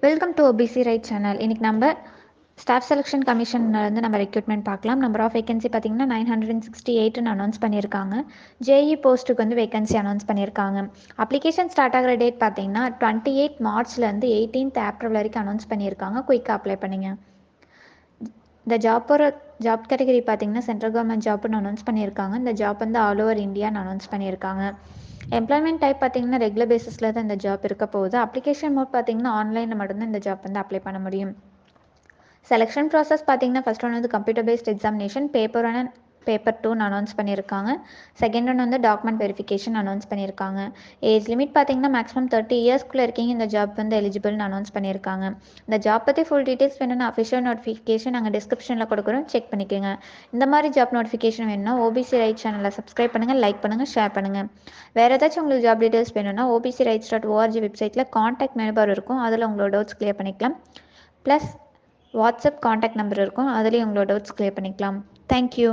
Welcome to OBC right channel. இன்னைக்கு நம்ம staff selection கமிஷன்லேருந்து நம்ம ரெக்ரூட்மெண்ட் பார்க்கலாம். நம்பர் ஆஃப் வேகன்சி பார்த்தீங்கன்னா 968 அனௌன்ஸ் பண்ணியிருக்காங்க. ஜேஇ போஸ்ட்டுக்கு வந்து வேகன்சி அனௌன்ஸ் பண்ணியிருக்காங்க. அப்ளிகேஷன் ஸ்டார்ட் ஆகிற டேட் பார்த்தீங்கன்னா 28 மார்ச்லேருந்து 18th ஏப்ரல் வரைக்கும் அனௌன்ஸ் பண்ணியிருக்காங்க. குயிக்காக அப்ளை பண்ணுங்க. இந்த ஜாப் கேட்டகரி பார்த்தீங்கன்னா சென்ட்ரல் கவர்மெண்ட் ஜாப்னு அனௌன்ஸ் பண்ணியிருக்காங்க. இந்த ஜாப் வந்து ஆல் ஓவர் இந்தியான்னு அனௌன்ஸ் பண்ணியிருக்காங்க. எம்ப்ளாய்மெண்ட் டைப் பார்த்தீங்கன்னா ரெகுலர் பேசிஸில் தான் இந்த ஜாப் இருக்க போகுது. அப்ளிகேஷன் மோட் பார்த்தீங்கன்னா ஆன்லைனில் மட்டும்தான் இந்த ஜாப் வந்து அப்ளை பண்ண முடியும். செலெக்ஷன் ப்ராசஸ் பார்த்தீங்கன்னா ஃபர்ஸ்ட் ஒன் வந்து computer based examination, paper 1 and paper 2ன்னு அனௌன்ஸ் பண்ணியிருக்காங்க. செகண்ட் ஒன் வந்து டாக்குமெண்ட் வெரிஃபிகேஷன் அனௌன்ஸ் பண்ணியிருக்காங்க. ஏஜ் லிமிட் பார்த்தீங்கன்னா மேக்ஸிமம் 30 இயர்ஸ்க்குள்ளே இருக்கீங்க இந்த ஜாப் வந்து எலிஜிபிள்னு அனௌன்ஸ் பண்ணியிருக்காங்க. இந்த ஜாப் பற்றி ஃபுல் டீட்டெயில்ஸ் வேணும்னா அஃபிஷியல் நோட்டிஃபிகேஷன் நாங்கள் டிஸ்கிரிப்ஷனில் கொடுக்குறோம், செக் பண்ணிக்கோங்க. இந்த மாதிரி ஜாப் நோட்டிஃபிகேஷன் வேணும்னா ஓபிசி ரைட் சேனலை சப்ஸ்கிரைப் பண்ணுங்கள், லைக் பண்ணுங்கள், ஷேர் பண்ணுங்கள். வேறு ஏதாச்சும் உங்களுக்கு ஜாப் டீட்டெயில்ஸ் வேணும்னா obcrights.org வெப்சைட்டில் காண்டாக்ட் மெனு பார் இருக்கும், அதில் உங்களோட டவுட்ஸ் கிளியர் பண்ணிக்கலாம். ப்ளஸ் வாட்ஸ்அப் காண்டாக்ட் நம்பர் இருக்கும், அதுலேயும் உங்களோட டவுட்ஸ் கிளியர் பண்ணிக்கலாம். தேங்க்யூ.